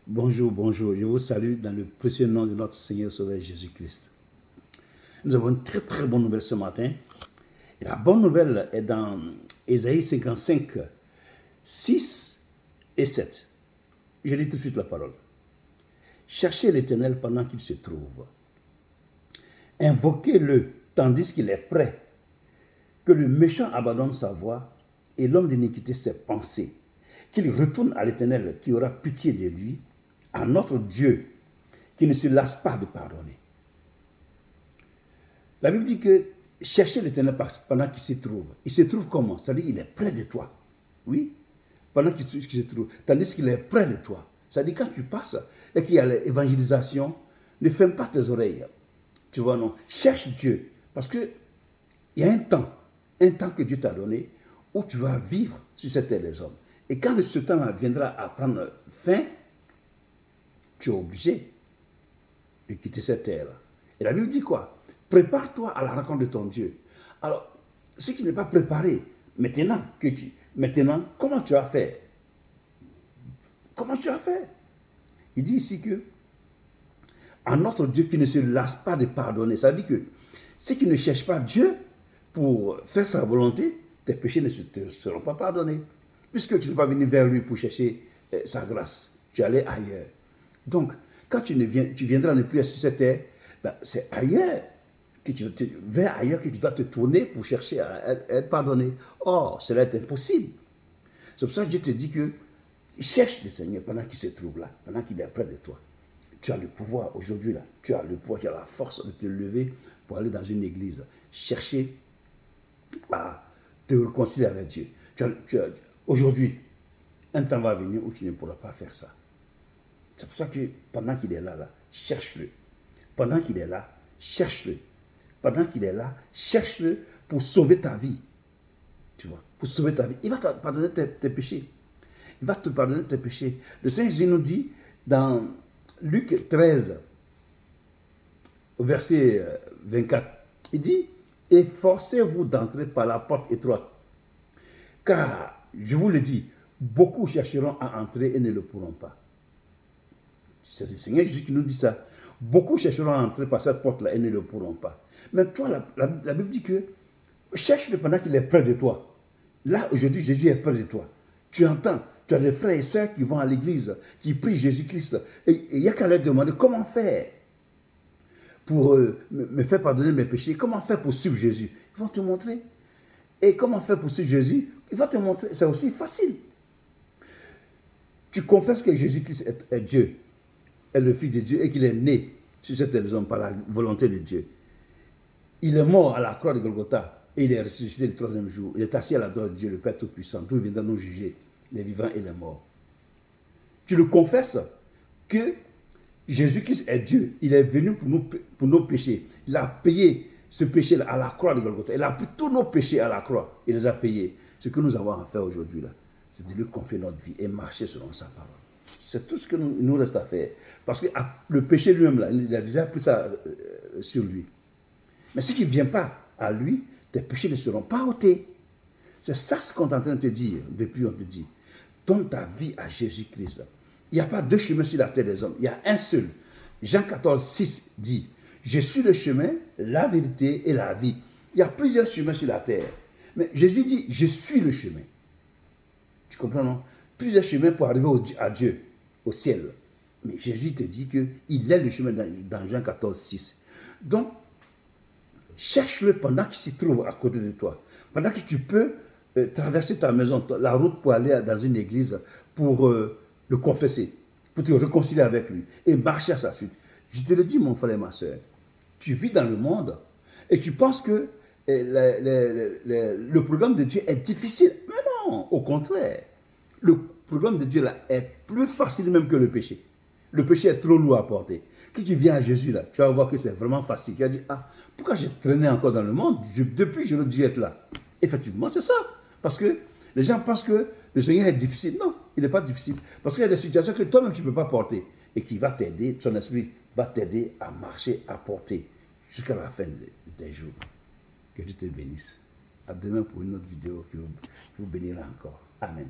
Bonjour, bonjour. Je vous salue dans le précieux nom de notre Seigneur Sauveur Jésus-Christ. Nous avons une très très bonne nouvelle ce matin. Et la bonne nouvelle est dans Ésaïe 55, 6 et 7. Je lis tout de suite la parole. Cherchez l'Éternel pendant qu'il se trouve. Invoquez-le tandis qu'il est prêt. Que le méchant abandonne sa voie et l'homme d'iniquité ses pensées. Qu'il retourne à l'Éternel qui aura pitié de lui, à notre Dieu qui ne se lasse pas de pardonner. La Bible dit que cherchez l'Éternel pendant qu'il se trouve. Il se trouve comment? C'est-à-dire qu'il est près de toi. Oui, pendant qu'il se trouve. Tandis qu'il est près de toi. C'est-à-dire quand tu passes et qu'il y a l'évangélisation, ne ferme pas tes oreilles. Tu vois, non. Cherche Dieu. Parce qu'il y a un temps que Dieu t'a donné où tu vas vivre sur cette terre des hommes. Et quand ce temps viendra à prendre fin, tu es obligé de quitter cette terre-là. Et la Bible dit quoi? Prépare-toi à la rencontre de ton Dieu. Alors, ce qui n'est pas préparé, maintenant, comment tu as fait? Comment tu as fait? Il dit ici que, à notre Dieu qui ne se lasse pas de pardonner, ça veut dire que ceux qui ne cherchent pas Dieu pour faire sa volonté, tes péchés ne te seront pas pardonnés. Puisque tu n'es pas venu vers lui pour chercher sa grâce. Tu es allé ailleurs. Donc, quand tu viendras ne plus sur cette terre, c'est ailleurs vers ailleurs que tu dois te tourner pour chercher à être pardonné. Or, cela est impossible. C'est pour ça que Dieu te dit que cherche le Seigneur pendant qu'il se trouve là, pendant qu'il est près de toi. Tu as le pouvoir aujourd'hui là, tu as le pouvoir, tu as la force de te lever pour aller dans une église, chercher à te réconcilier avec Dieu. Aujourd'hui, un temps va venir où tu ne pourras pas faire ça. C'est pour ça que pendant qu'il est là, cherche-le. Pendant qu'il est là, cherche-le. Pendant qu'il est là, cherche-le pour sauver ta vie. Tu vois, pour sauver ta vie. Il va te pardonner tes péchés. Il va te pardonner tes péchés. Le Seigneur Jésus nous dit dans Luc 13, verset 24, il dit, efforcez-vous d'entrer par la porte étroite. Car, je vous le dis, beaucoup chercheront à entrer et ne le pourront pas. C'est le Seigneur Jésus qui nous dit ça. Beaucoup chercheront à entrer par cette porte-là et ne le pourront pas. Mais toi, la Bible dit que cherche-le pendant qu'il est près de toi. Là, aujourd'hui, Jésus est près de toi. Tu entends, tu as des frères et sœurs qui vont à l'église, qui prient Jésus-Christ. Et il n'y a qu'à leur demander comment faire pour me faire pardonner mes péchés. Comment faire pour suivre Jésus? Ils vont te montrer. Et comment faire pour suivre Jésus? Il va te montrer. C'est aussi facile. Tu confesses que Jésus-Christ est Dieu, est le Fils de Dieu et qu'il est né sur cette terre par la volonté de Dieu. Il est mort à la croix de Golgotha et il est ressuscité le troisième jour. Il est assis à la droite de Dieu, le Père Tout-Puissant, d'où il viendra nous juger, les vivants et les morts. Tu le confesses que Jésus-Christ est Dieu. Il est venu pour nos péchés. Il a payé ce péché-là à la croix de Golgotha. Il a pris tous nos péchés à la croix. Il les a payés. Ce que nous avons à faire aujourd'hui, c'est de lui confier notre vie et marcher selon sa parole. C'est tout ce que nous reste à faire. Parce que le péché lui-même, il a déjà pris ça sur lui. Mais si tu ne viens pas à lui, tes péchés ne seront pas ôtés. C'est ça ce qu'on est en train de te dire. Depuis, on te dit, donne ta vie à Jésus-Christ. Il n'y a pas deux chemins sur la terre des hommes. Il y a un seul. Jean 14, 6 dit, je suis le chemin, la vérité et la vie. Il y a plusieurs chemins sur la terre. Mais Jésus dit, je suis le chemin. Tu comprends, non? Plusieurs chemins pour arriver à Dieu, au ciel. Mais Jésus te dit qu'il est le chemin dans Jean 14, 6. Donc, cherche-le pendant qu'il se trouve à côté de toi. Pendant que tu peux traverser ta maison, la route pour aller dans une église, pour le confesser, pour te réconcilier avec lui et marcher à sa suite. Je te le dis, mon frère et ma soeur, tu vis dans le monde et tu penses que le programme de Dieu est difficile. Mais non, au contraire. Le programme de Dieu là est plus facile même que le péché. Le péché est trop lourd à porter. Quand tu viens à Jésus là, tu vas voir que c'est vraiment facile. Tu vas dire, ah, pourquoi j'ai traîné encore dans le monde? Depuis, j'aurais dû être là. Effectivement, c'est ça. Parce que les gens pensent que le Seigneur est difficile. Non, il n'est pas difficile. Parce qu'il y a des situations que toi-même tu ne peux pas porter. Et qui va t'aider, son esprit va t'aider à marcher, à porter jusqu'à la fin de tes jours. Que Dieu te bénisse. À demain pour une autre vidéo qui vous bénira encore. Amen.